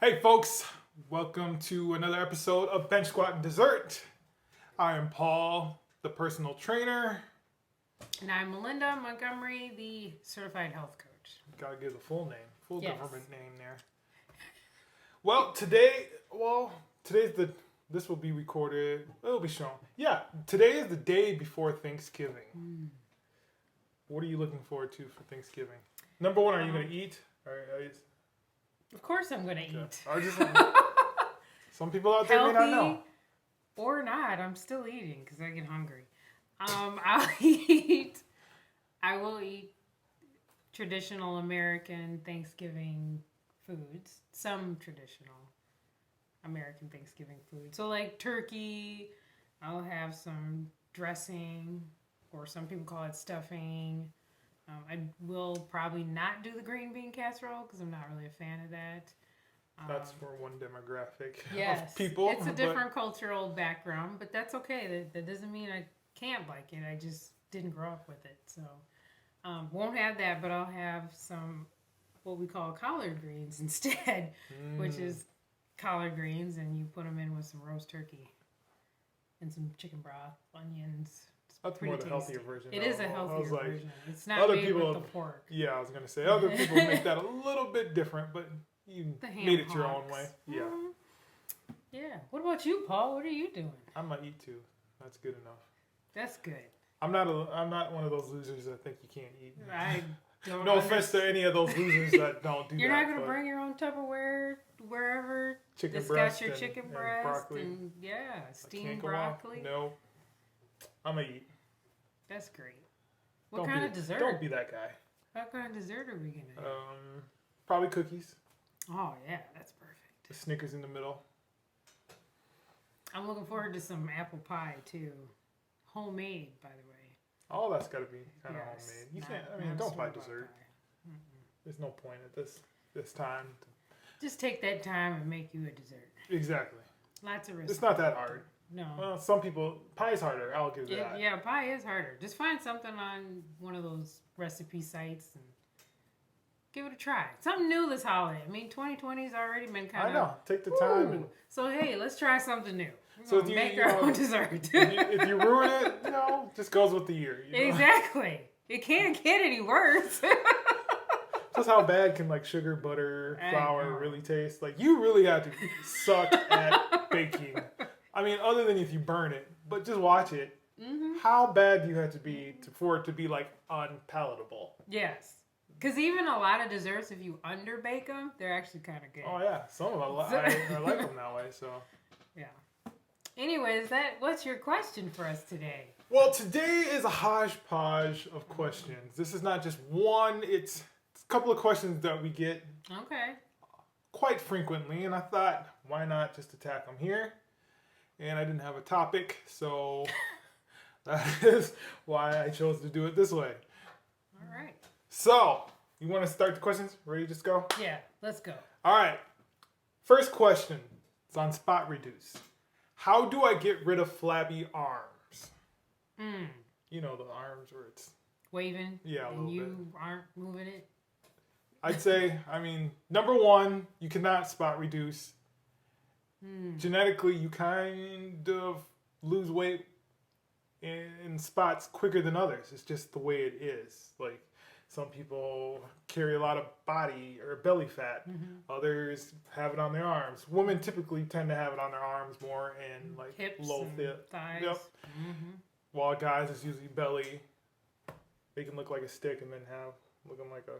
Hey folks, welcome to another episode of Bench Squat and Dessert. I am Paul, the personal trainer. And I'm Melinda Montgomery, the certified health coach. Gotta give the full name, full Yes. government name there. This will be recorded, it'll be shown. Yeah, today is the day before Thanksgiving. What are you looking forward to for Thanksgiving? Number one, are you going to eat? Of course I'm going to eat. Some people out there may not know. Healthy or not, I'm still eating because I get hungry. I will eat traditional American Thanksgiving foods. Some traditional American Thanksgiving food. So like turkey, I'll have some dressing, or some people call it stuffing. I will probably not do the green bean casserole because I'm not really a fan of that. That's for one demographic Yes, of people. it's a different cultural background, but that's okay. That doesn't mean I can't like it. I just didn't grow up with it. So won't have that, but I'll have some what we call collard greens instead, which is collard greens, and you put them in with some roast turkey and some chicken broth, onions. That's more the healthier version. It is a healthier version. It's not other made people, with the pork. Yeah, I was going to say, other people make that a little bit different, but you made it your own way. Yeah. Mm-hmm. Yeah. What about you, Paul? What are you doing? I might eat too. That's good enough. That's good. I'm not one of those losers that think you can't eat. I don't No offense to any of those losers that don't do You're that. not going to bring your own Tupperware wherever chicken it's breast got your and, chicken and breast broccoli. and I steamed can't go off. broccoli. No. I'm going to eat. That's great. What kind of dessert? Don't be that guy. What kind of dessert are we going to do? Probably cookies. Oh, yeah, that's perfect. The Snickers in the middle. I'm looking forward to some apple pie, too. Homemade, by the way. All that's got to be kind of Yes, homemade. You not- can't. not Don't buy store-bought dessert. pie. There's no point at this time. Just take that time and make you a dessert. Exactly. Lots of recipes. It's not that hard. No. Well, some people pie's harder. I'll give you that. Yeah, pie is harder. Just find something on one of those recipe sites and give it a try. Something new this holiday. I mean, 2020's already been kind of. I know. Take the time. And, so hey, let's try something new. so We're gonna make our own dessert. if you ruin it, just goes with the year. Exactly. It can't get any worse. Just how bad can like sugar, butter, I flour know. really taste? Like you really have to suck at baking. I mean, other than if you burn it, but just watch it. Mm-hmm. How bad do you have to be for it to be like unpalatable? Yes. Because even a lot of desserts, if you underbake them, they're actually kind of good. Oh yeah, some of them I like them that way. So Yeah. Anyways, what's your question for us today? well, today is a hodgepodge of questions. This is not just one. It's a couple of questions that we get Okay. quite frequently, and I thought, why not just attack them here? And I didn't have a topic, so that is why I chose to do it this way. All right. So, you want to start the questions? Ready to just go? Yeah, let's go. All right. First question. It's on Spot Reduce. How do I get rid of flabby arms? You know, the arms where it's... Waving. Yeah, a and little you aren't moving it. I'd say, number one, you cannot spot reduce. Genetically, you kind of lose weight in spots quicker than others. It's just the way it is. Like, some people carry a lot of body or belly fat. Others have it on their arms. Women typically tend to have it on their arms more and like Hips low and fit. thighs. Yep. While guys, it's usually belly. They can look like a stick and then have looking like a...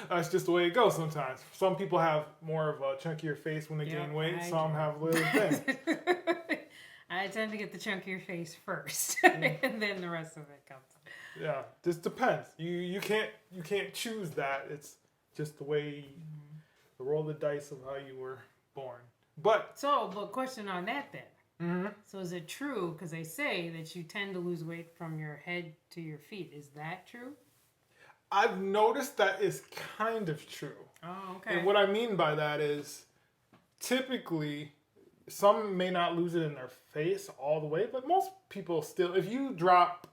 That's just the way it goes sometimes. Some people have more of a chunkier face when they gain weight. Some have little things. I tend to get the chunkier face first, and then the rest of it comes. Yeah, just depends. You can't choose that. It's just the way the roll of the dice of how you were born. But question on that then. So is it true? Because they say that you tend to lose weight from your head to your feet. Is that true? I've noticed that is kind of true. Oh, okay. And what I mean by that is typically some may not lose it in their face all the way, but most people still, if you drop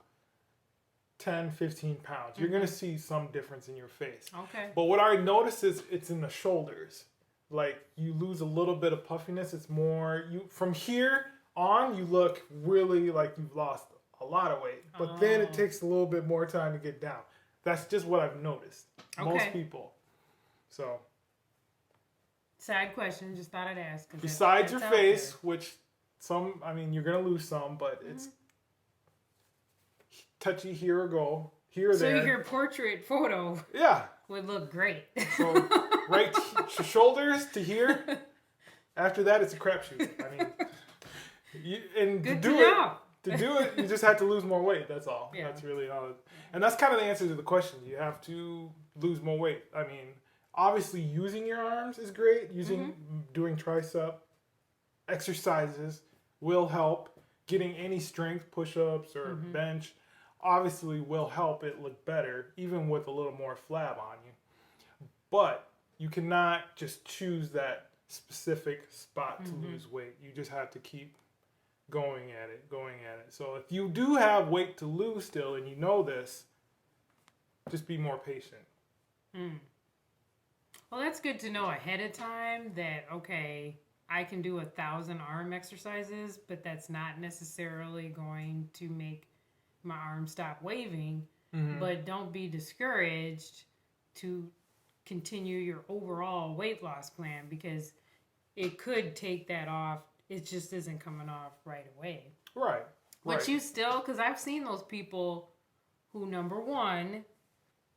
10, 15 pounds, you're going to see some difference in your face. Okay. But what I notice is it's in the shoulders. like you lose a little bit of puffiness. It's more you from here on. You look really like you've lost a lot of weight, but then it Oh. takes a little bit more time to get down. That's just what I've noticed. Okay. Most people. So Side question, just thought I'd ask. 'Cause besides that's your out face, there. which some, I mean, you're gonna lose some, but it's touchy here or go, here or So there. your portrait photo Yeah. would look great. So right shoulders to here. After that, it's a crapshoot. I mean, Good to know. To do it, you just have to lose more weight. That's all. Yeah. That's really all. And that's kind of the answer to the question. You have to lose more weight. I mean, obviously, using your arms is great. Doing tricep exercises will help. Getting any strength push-ups or bench obviously will help it look better, even with a little more flab on you. But you cannot just choose that specific spot to lose weight. You just have to keep going at it. So if you do have weight to lose still and you know this, just be more patient. Well, that's good to know ahead of time that, okay, I can do 1,000 arm exercises, but that's not necessarily going to make my arm stop waving. But don't be discouraged to continue your overall weight loss plan because it could take that off. It just isn't coming off right away. Right. But you still, because I've seen those people who, number one,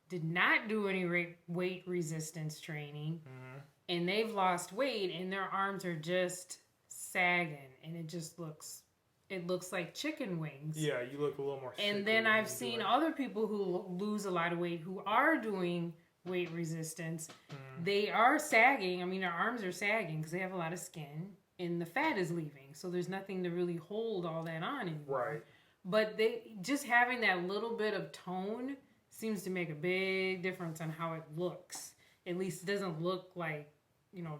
did not do any weight resistance training, and they've lost weight, and their arms are just sagging, and it looks like chicken wings. Yeah, you look a little more sickly. And then I've seen other people who lose a lot of weight who are doing weight resistance. They are sagging. I mean, their arms are sagging because they have a lot of skin, and the fat is leaving, so there's nothing to really hold all that on anymore. Right. But they just having that little bit of tone seems to make a big difference on how it looks. At least it doesn't look like,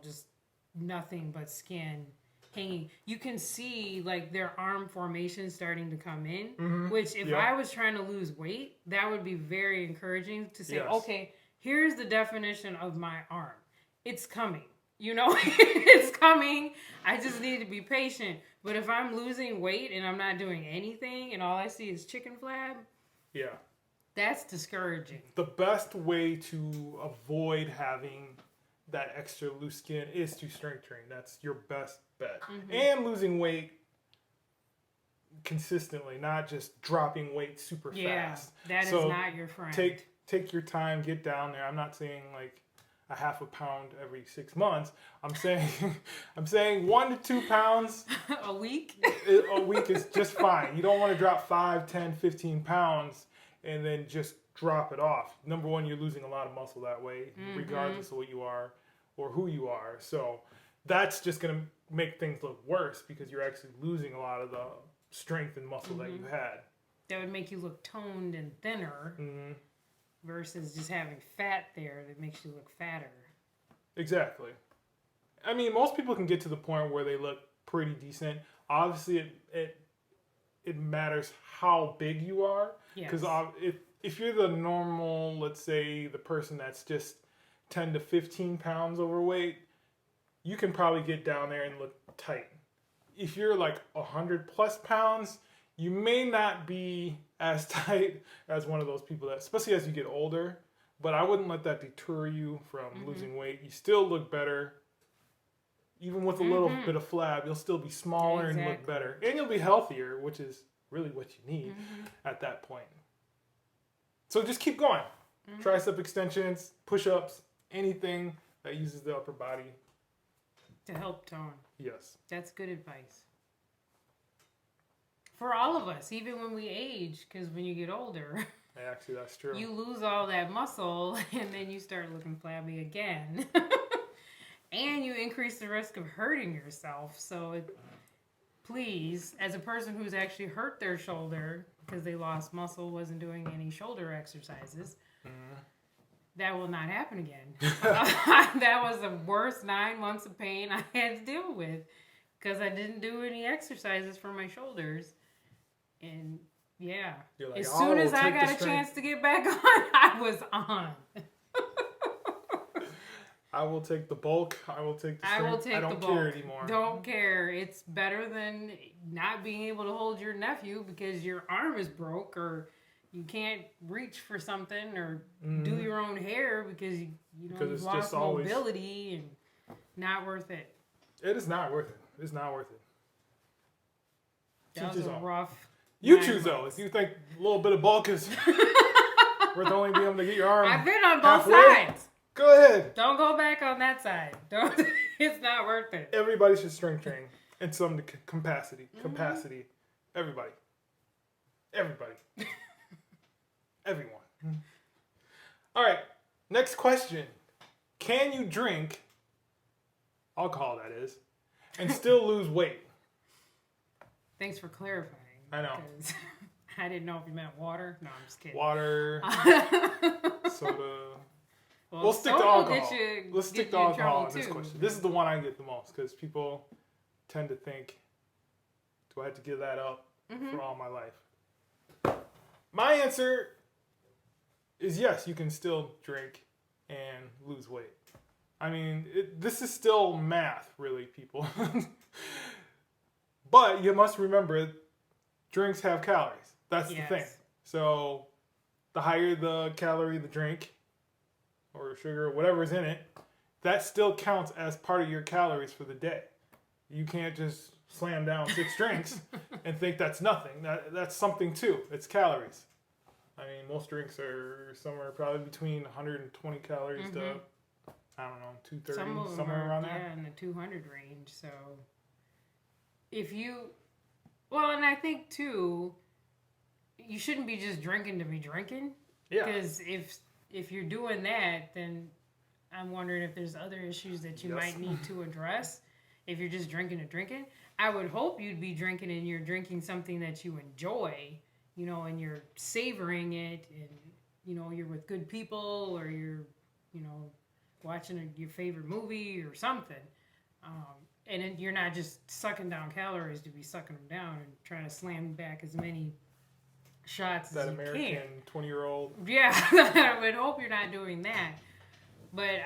just nothing but skin hanging. You can see like their arm formation starting to come in, which if I was trying to lose weight, that would be very encouraging to say, okay, here's the definition of my arm. It's coming. It's coming. I just need to be patient. But if I'm losing weight and I'm not doing anything and all I see is chicken flab, that's discouraging. The best way to avoid having that extra loose skin is to strength train. That's your best bet. And losing weight consistently, not just dropping weight super fast. That is not your friend. Take your time, get down there. I'm not saying like a half a pound every 6 months. I'm saying 1 to 2 pounds a week. A week is just fine. You don't want to drop 5, 10, 15 pounds and then just drop it off. Number one, you're losing a lot of muscle that way, regardless of what you are or who you are. So that's just going to make things look worse because you're actually losing a lot of the strength and muscle that you had. That would make you look toned and thinner versus just having fat there that makes you look fatter. Exactly. I mean, most people can get to the point where they look pretty decent. Obviously, it matters how big you are. Because if you're the normal, let's say the person that's just 10 to 15 pounds overweight, you can probably get down there and look tight. If you're like 100 plus pounds, you may not be as tight as one of those people that, especially as you get older. But I wouldn't let that deter you from losing weight. You still look better. Even with a little bit of flab, you'll still be smaller and look better. And you'll be healthier, which is really what you need at that point. So just keep going. Tricep extensions, push-ups, anything that uses the upper body. To help tone. Yes. That's good advice. For all of us, even when we age, because when you get older... Actually, that's true. You lose all that muscle, and then you start looking flabby again. And you increase the risk of hurting yourself. So please, as a person who's actually hurt their shoulder because they lost muscle, wasn't doing any shoulder exercises, that will not happen again. That was the worst 9 months of pain I had to deal with because I didn't do any exercises for my shoulders. And yeah, Like, as soon as I got a chance to get back on, I was on. I will take the bulk. I will take the I strength. will take I the don't bulk. care anymore. Don't care. It's better than not being able to hold your nephew because your arm is broke or you can't reach for something or do your own hair because you've it's lost just always... mobility and not worth it. It is not worth it. It's not worth it. That was a rough. You choose though. If you think a little bit of bulk is worth only being able to get your arm. I've been on both halfway, sides. Go ahead. Don't go back on that side. Don't. It's not worth it. Everybody should strength train in some capacity. Capacity. Everybody. Everyone. All right. Next question. Can you drink alcohol, that is, and still lose weight? Thanks for clarifying. I know. I didn't know if you meant water. No, I'm just kidding. Water, soda. Well, We'll stick to alcohol. Let's get stick to you in alcohol trouble, in this too. question. This is the one I get the most because people tend to think, do I have to give that up for all my life? My answer is yes, you can still drink and lose weight. I mean, this is still math, really, people. But you must remember, drinks have calories. That's the thing. So the higher the calorie the drink, or sugar, or whatever's in it, that still counts as part of your calories for the day. You can't just slam down 6 drinks and think that's nothing. That's something too. It's calories. I mean, most drinks are somewhere probably between 120 calories to, I don't know, 230, somewhere around there. Yeah, in the 200 range. So if you, well, and I think too, you shouldn't be just drinking to be drinking. Yeah. Because if you're doing that, then I'm wondering if there's other issues that you might need to address. If you're just drinking to drinking, I would hope you'd be drinking and you're drinking something that you enjoy, and you're savoring it, and you're with good people, or you're watching your favorite movie or something, and then you're not just sucking down calories to be sucking them down and trying to slam back as many shots that as you American can. 20-year-old. Yeah, I would hope you're not doing that. But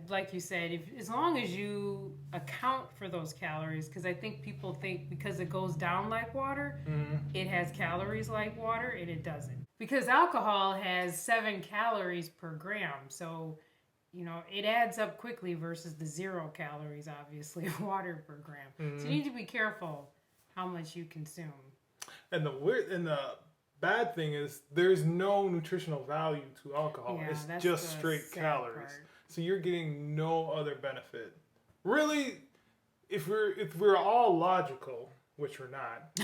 like you said, as long as you account for those calories, because I think people think because it goes down like water, it has calories like water, and it doesn't. Because alcohol has 7 calories per gram, so it adds up quickly versus the 0 calories, obviously, of water per gram. So you need to be careful how much you consume. And the bad thing is there's no nutritional value to alcohol. Yeah, it's that's just the straight sad calories. part. So you're getting no other benefit. Really, if we're all logical, which we're not,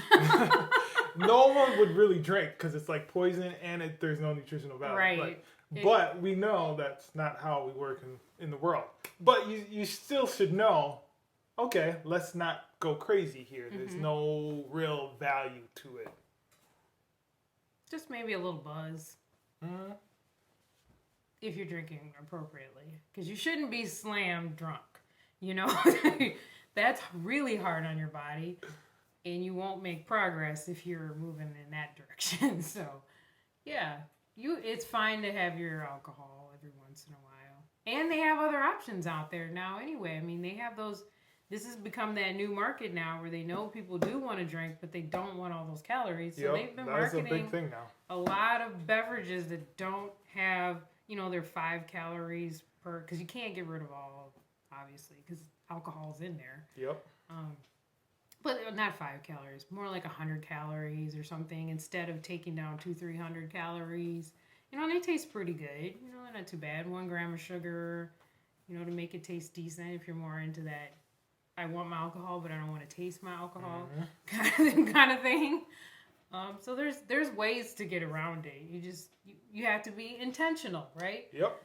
no one would really drink because it's like poison and there's no nutritional value. Right. But we know that's not how we work in the world. But you still should know, okay, let's not go crazy here. There's no real value to it. Just maybe a little buzz. If you're drinking appropriately. Because you shouldn't be slam drunk. That's really hard on your body. And you won't make progress if you're moving in that direction. So, yeah. It's fine to have your alcohol every once in a while. And they have other options out there now anyway. I mean, they have those... This has become that new market now where they know people do want to drink, but they don't want all those calories. So they've been marketing a big thing now. A lot of beverages that don't have, they're 5 calories per, because you can't get rid of all, obviously, because alcohol's in there. Yep. But not 5 calories, more like 100 calories or something instead of taking down 200-300 calories. And they taste pretty good. They're not too bad. 1 gram of sugar, to make it taste decent if you're more into that. I want my alcohol, but I don't want to taste my alcohol kind of thing. So there's ways to get around it. You have to be intentional, right? Yep.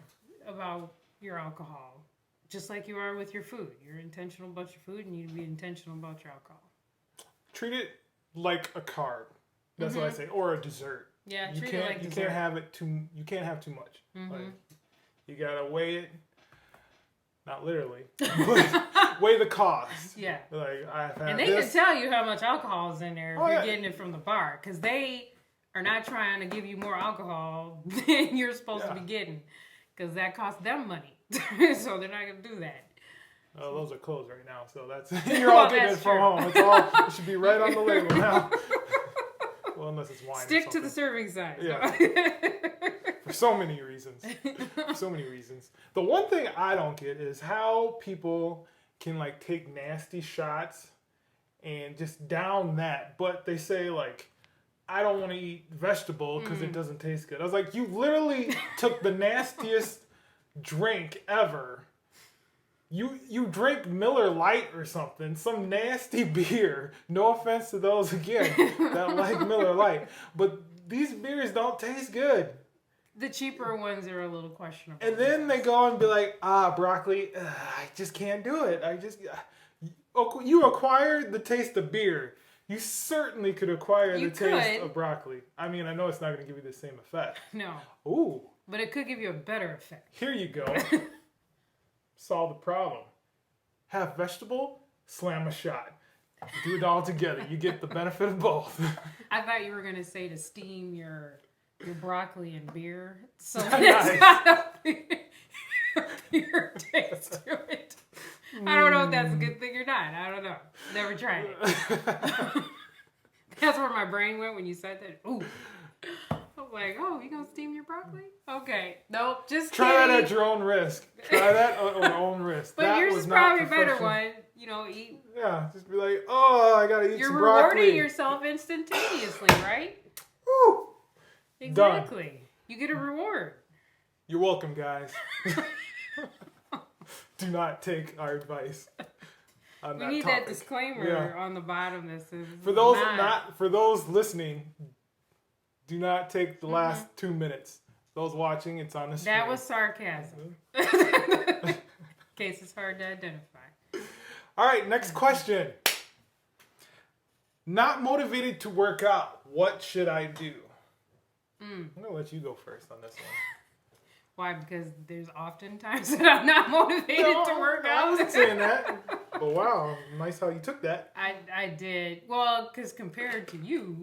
About your alcohol, just like you are with your food. You're intentional about your food, and you need to be intentional about your alcohol. Treat it like a carb. That's what I say, or a dessert. Yeah, you treat can't, it like you dessert. can't have it too. You can't have too much. Like, you gotta weigh it. Not literally, but weigh the cost. Yeah. Like I've had and they can tell you how much alcohol is in there if you're getting it from the bar, because they are not trying to give you more alcohol than you're supposed to be getting, because that costs them money. So they're not going to do that. Oh, those are closed right now, so that's you're all getting it from home. It's all it should be right on the label now. Well, unless it's wine. Stick to the serving size. Yeah. For so many reasons. So many reasons. The one thing I don't get is how people can like take nasty shots and just down that, but they say like, I don't want to eat vegetable because it doesn't taste good. I was like, you literally took the nastiest drink ever. You drink Miller Lite or something, some nasty beer. No offense to those again that like Miller Lite, but these beers don't taste good. The cheaper ones are a little questionable. And then they go and be like, broccoli, I just can't do it. You acquired the taste of beer. You certainly could acquire the taste of broccoli. I mean, I know it's not going to give you the same effect. No. Ooh. But it could give you a better effect. Here you go. Solve the problem. Have vegetable, slam a shot. Do it all together. You get the benefit of both. I thought you were going to say to steam your broccoli and beer. So Nice. it's got a beer taste to it. I don't know if that's a good thing or not. I don't know. Never tried it. That's where my brain went when you said that. Ooh. I'm like, oh, you gonna steam your broccoli? Okay. Nope, just Try kidding. that at your own risk. Try that at your own risk. But that yours was is not probably a better professional. one. You know, eat. Yeah, just be like, oh, I gotta eat You're some broccoli. rewarding yourself instantaneously, right? Woo. Exactly. You get a reward. You're welcome, guys. Do not take our advice. On We need topic. that disclaimer Yeah. on the bottom that says For those listening, do not take the last 2 minutes. Those watching, it's on the screen. That was sarcasm. In case it's hard to identify. All right, next question. Not motivated to work out. What should I do? I'm gonna let you go first on this one. Why? Because there's often times that I'm not motivated to work out. I wasn't saying that. But wow, nice how you took that. I did. Well, because compared to you,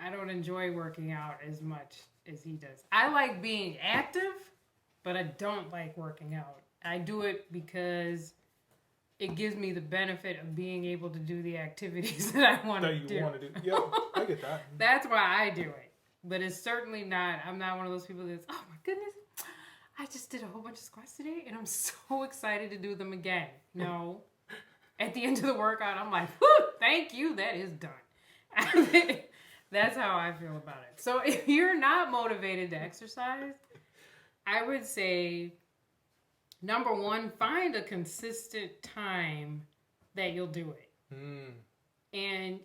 I don't enjoy working out as much as he does. I like being active, but I don't like working out. I do it because it gives me the benefit of being able to do the activities that I want to do. That you want to do. Yep, I get that. That's why I do it. But it's certainly not, I'm not one of those people that's, oh my goodness, I just did a whole bunch of squats today and I'm so excited to do them again. No. At the end of the workout, I'm like, whew, thank you, that is done. That's how I feel about it. So if you're not motivated to exercise, I would say, number one, find a consistent time that you'll do it. And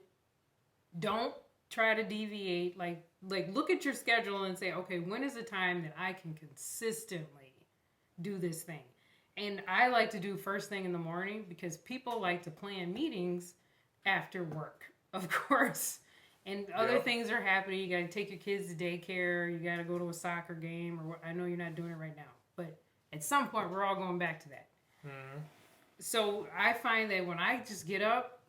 don't try to deviate. Like look at your schedule and say, okay, when is the time that I can consistently do this thing? And I like to do first thing in the morning because people like to plan meetings after work, of course. And other things are happening. You got to take your kids to daycare. You got to go to a soccer game. Or I know you're not doing it right now, but at some point we're all going back to that. So I find that when I just get up,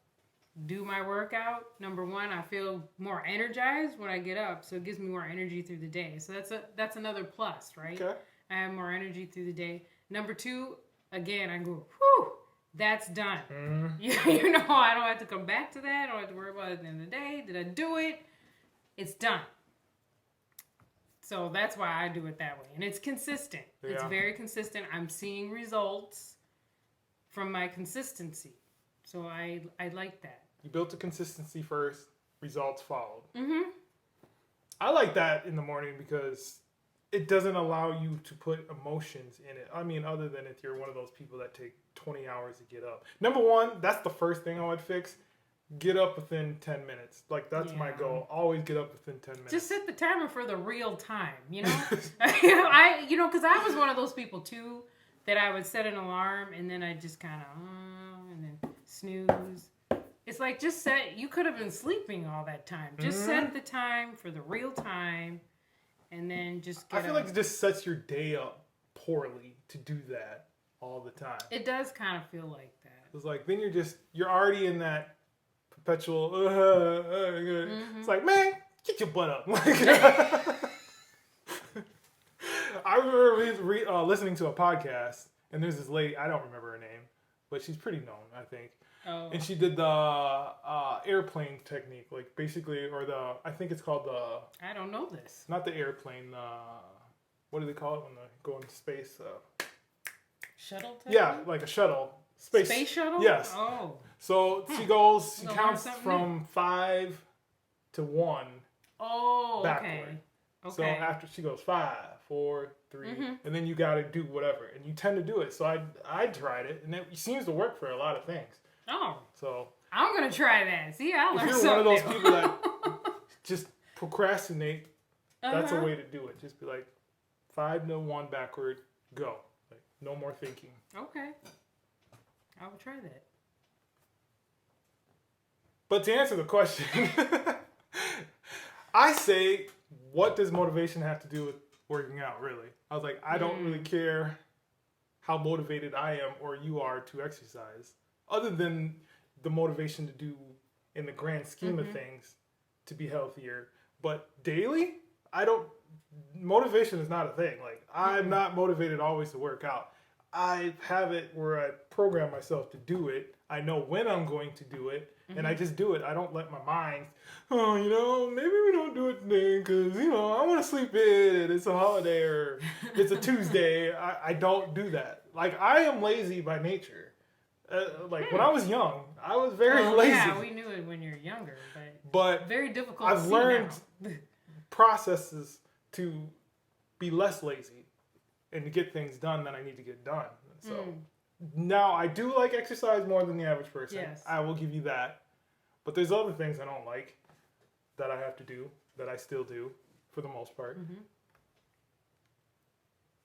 do my workout, number one, I feel more energized when I get up. So it gives me more energy through the day. So that's another plus, right? Okay. I have more energy through the day. Number two, again, I go, whew, that's done. You know, I don't have to come back to that. I don't have to worry about it at the end of the day. Did I do it? It's done. So that's why I do it that way. And it's consistent. Yeah. It's very consistent. I'm seeing results from my consistency. So I like that. You built the consistency first, results followed. Mm-hmm. I like that in the morning because it doesn't allow you to put emotions in it. I mean, other than if you're one of those people that take 20 hours to get up. Number one, that's the first thing I would fix. Get up within 10 minutes. Like, that's my goal. Always get up within 10 minutes. Just set the timer for the real time, you know? Because I was one of those people, too, that I would set an alarm, and then I just kind of, and then snooze. It's like, just set, you could have been sleeping all that time. Just set the time for the real time, and then just get I feel like it just sets your day up poorly to do that all the time. It does kind of feel like that. It's like, then you're already in that perpetual, It's like, man, get your butt up. Like, I remember listening to a podcast, and there's this lady, I don't remember her name, but she's pretty known, I think. Oh. And she did the airplane technique, like basically, or I think it's called I don't know this. not the airplane, what do they call it when they go into space? Shuttle technique? Yeah, like a shuttle. Space shuttle? Yes. Oh. So she We'll learn counts something from 5 to 1 Oh, backward. okay. So Okay. after she goes 5, 4, 3, Mhm. and then you got to do whatever, and you tend to do it. So I tried it, and it seems to work for a lot of things. Oh, So I'm going to try that. See, I if learned you're something. one of those new. people that just procrastinate, that's a Uh-huh. way to do it. Just be like 5 to 1 backward, go. Like no more thinking. Okay. I will try that. But to answer the question, I say, what does motivation have to do with working out, really? I was like, I don't really care how motivated I am or you are to exercise, other than the motivation to do, in the grand scheme of things, to be healthier. But daily, motivation is not a thing. Like, I'm not motivated always to work out. I have it where I program myself to do it. I know when I'm going to do it, and I just do it. I don't let my mind, maybe we don't do it today because, I want to sleep in. It's a holiday or it's a Tuesday. I don't do that. Like, I am lazy by nature. When I was young, I was very lazy. Yeah, we knew it when you're younger, But very difficult I've to see learned now. processes to be less lazy and to get things done that I need to get done. So now I do like exercise more than the average person. Yes. I will give you that. But there's other things I don't like that I have to do that I still do for the most part.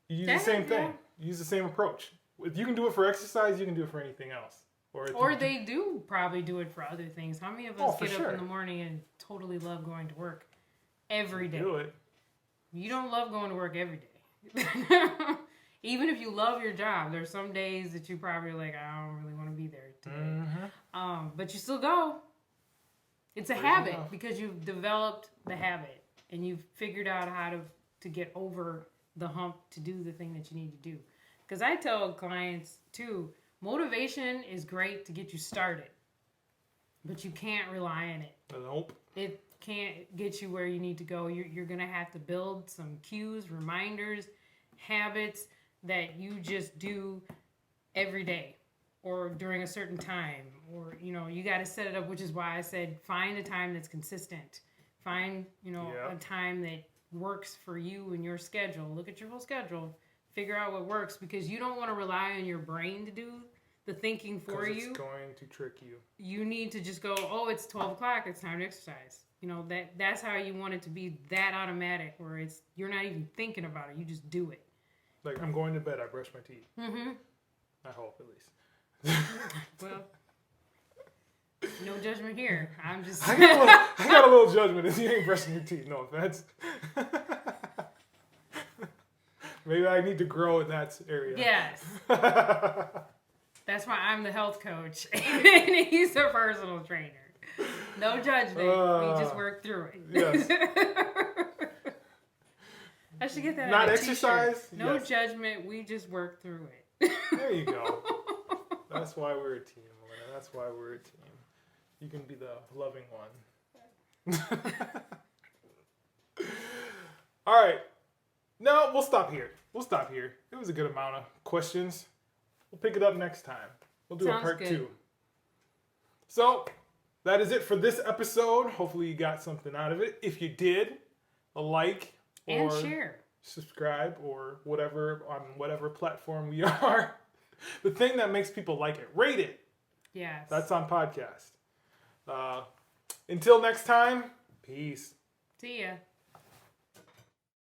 You use the same thing. You use the same approach. If you can do it for exercise, you can do it for anything else. Or they do probably do it for other things. How many of us for get sure. up in the morning and totally love going to work every day? do it. You don't love going to work every day. Even if you love your job, there's some days that you probably are like, I don't really want to be there today. But you still go. It's a habit because you've developed the habit and you've figured out how to get over the hump to do the thing that you need to do. Because I tell clients too, motivation is great to get you started, but you can't rely on it. Nope. It can't get you where you need to go. You're going to have to build some cues, reminders, habits that you just do every day or during a certain time. Or, you got to set it up, which is why I said find a time that's consistent. Find, a time that works for you and your schedule. Look at your whole schedule. Figure out what works because you don't want to rely on your brain to do the thinking for you. It's going to trick you. You need to just go, oh, it's 12 o'clock. It's time to exercise. That's how you want it to be that automatic where you're not even thinking about it. You just do it. Like, I'm going to bed. I brush my teeth. I hope, at least. Well, no judgment here. I'm just... I got a little judgment if you ain't brushing your teeth. No offense. Maybe I need to grow in that area. Yes. That's why I'm the health coach and he's a personal trainer. No judgment. We just work through it. Yes. I should get that. Not on a exercise? T-shirt. No Yes. judgment. We just work through it. There you go. That's why we're a team, Melina. That's why we're a team. You can be the loving one. All right. No, we'll stop here. It was a good amount of questions. We'll pick it up next time. We'll do a Sounds part good. 2. So, that is it for this episode. Hopefully you got something out of it. If you did, a like or And share. subscribe or whatever on whatever platform we are. The thing that makes people like it, rate it. Yes. That's on podcast. Until next time, peace. See ya.